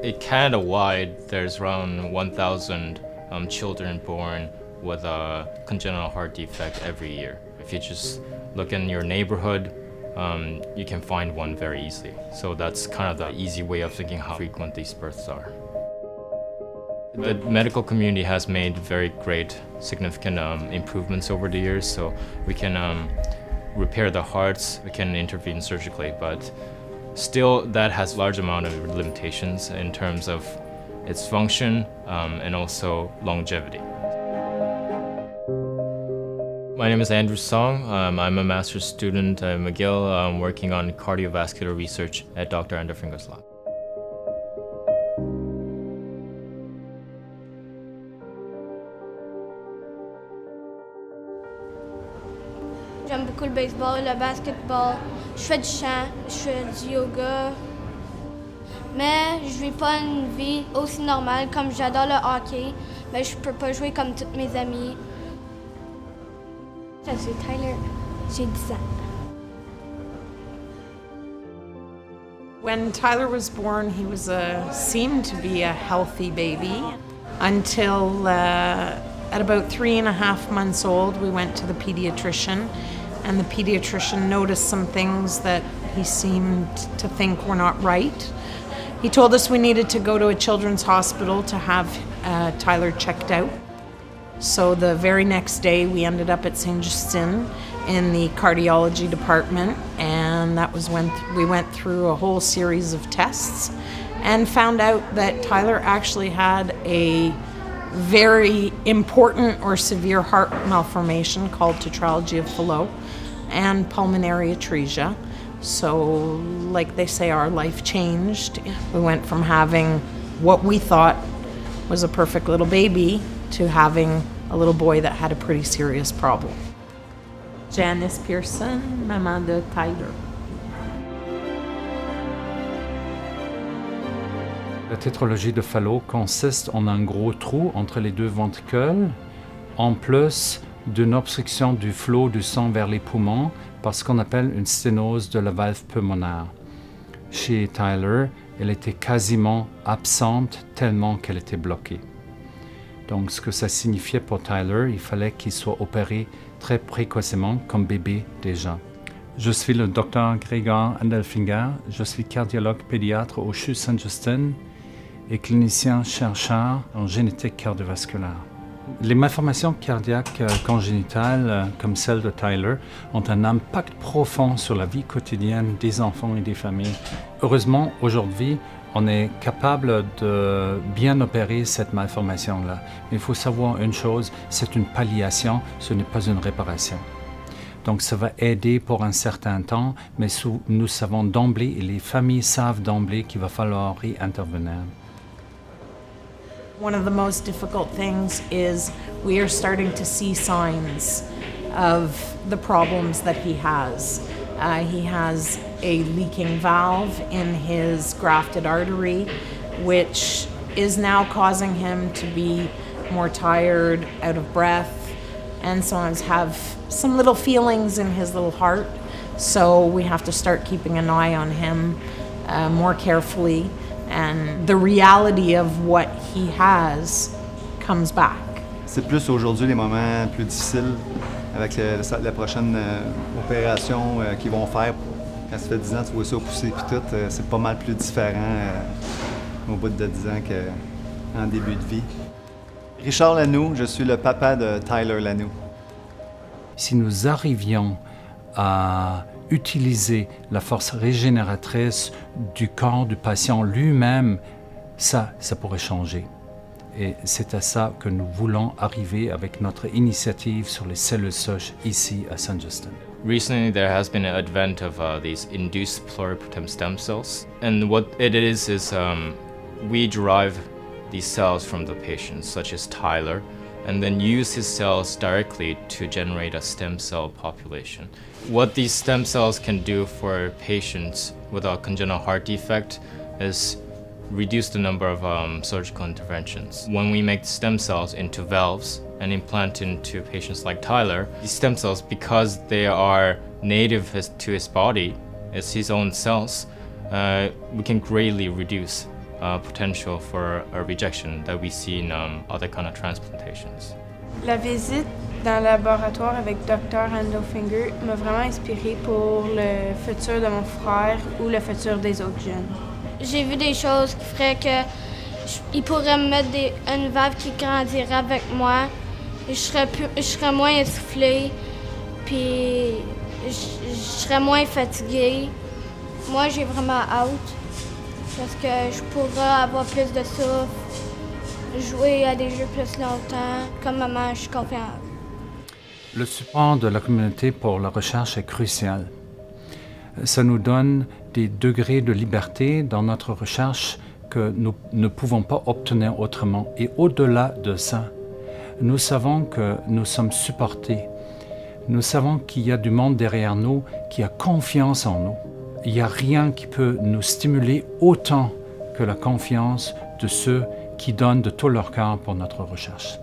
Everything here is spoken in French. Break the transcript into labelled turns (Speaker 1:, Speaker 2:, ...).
Speaker 1: Canada-wide, there's around 1,000 children born with a congenital heart defect every year. If you just look in your neighborhood, you can find one very easily. So that's kind of the easy way of thinking how frequent these births are. The medical community has made very great, significant improvements over the years. So we can repair the hearts, we can intervene surgically, but still that has a large amount of limitations in terms of its function and also longevity. My name is Andrew Song. I'm a master's student at McGill. I'm working on cardiovascular research at Dr. Anderfinger's lab.
Speaker 2: J'aime beaucoup le baseball, le basketball. Je fais du chant, je fais du yoga. Mais je vis pas une vie aussi normale comme j'adore le hockey, mais je peux pas jouer comme tous mes amis. Je suis Tyler, j'ai 10 ans.
Speaker 3: When Tyler was born, he was seemed to be a healthy baby until at about 3.5 months old, we went to the pediatrician, and the pediatrician noticed some things that he seemed to think were not right. He told us we needed to go to a children's hospital to have Tyler checked out. So the very next day we ended up at St. Justine in the cardiology department, and that was when we went through a whole series of tests and found out that Tyler actually had a very important or severe heart malformation called tetralogy of Fallot and pulmonary atresia. So, like they say, our life changed. We went from having what we thought was a perfect little baby to having a little boy that had a pretty serious problem. Janice Pearson, maman de Tyler.
Speaker 4: La tétralogie de Fallot consiste en un gros trou entre les deux ventricules, en plus d'une obstruction du flot du sang vers les poumons par ce qu'on appelle une sténose de la valve pulmonaire. Chez Tyler, elle était quasiment absente tellement qu'elle était bloquée. Donc ce que ça signifiait pour Tyler, il fallait qu'il soit opéré très précocement comme bébé déjà. Je suis le docteur Gregor Anderfinger, je suis cardiologue pédiatre au CHU Saint-Justine et clinicien chercheur en génétique cardiovasculaire. Les malformations cardiaques congénitales, comme celle de Tyler, ont un impact profond sur la vie quotidienne des enfants et des familles. Heureusement, aujourd'hui, on est capable de bien opérer cette malformation-là. Mais il faut savoir une chose, c'est une palliation, ce n'est pas une réparation. Donc ça va aider pour un certain temps, mais nous savons d'emblée, et les familles savent d'emblée qu'il va falloir y intervenir.
Speaker 3: One of the most difficult things is we are starting to see signs of the problems that he has. He has a leaking valve in his grafted artery, which is now causing him to be more tired, out of breath, and sometimes have some little feelings in his little heart. So we have to start keeping an eye on him more carefully. And the reality of what he has comes back.
Speaker 5: C'est plus aujourd'hui les moments plus difficiles avec la prochaine opération qu'ils vont faire. Quand ça fait 10 ans, tu vois ça pousser puis tout, c'est pas mal plus différent au bout de 10 ans qu'en début de vie. Richard Lanoux, je suis le papa de Tyler Lanoux.
Speaker 4: Si nous arrivions à utiliser la force régénératrice du corps du patient lui-même, ça pourrait changer. Et c'est à ça que nous voulons arriver avec notre initiative sur les cellules souches ici à Saint-Justin.
Speaker 1: Recently, there has been an advent of these induced pluripotent stem cells. And what it is we derive these cells from the patient, such as Tyler, and then use his cells directly to generate a stem cell population. What these stem cells can do for patients with a congenital heart defect is reduce the number of surgical interventions. When we make stem cells into valves and implant into patients like Tyler, these stem cells, because they are native to his body, as his own cells, we can greatly reduce potential for a rejection that we see in other kind of transplantations.
Speaker 6: La visite dans le laboratoire avec Dr. Handelfinger m'a vraiment inspirée pour le futur de mon frère ou le futur des autres jeunes.
Speaker 2: J'ai vu des choses qui feraient que il pourrait me mettre une valve qui grandirait avec moi. Je serais moins essoufflée, puis je serais moins fatiguée. Moi, j'ai vraiment hâte parce que je pourrais avoir plus de souffle, jouer à des jeux plus longtemps. Comme maman, je suis confiante.
Speaker 4: Le support de la communauté pour la recherche est crucial. Ça nous donne des degrés de liberté dans notre recherche que nous ne pouvons pas obtenir autrement. Et au-delà de ça, nous savons que nous sommes supportés. Nous savons qu'il y a du monde derrière nous qui a confiance en nous. Il n'y a rien qui peut nous stimuler autant que la confiance de ceux qui donnent de tout leur cœur pour notre recherche.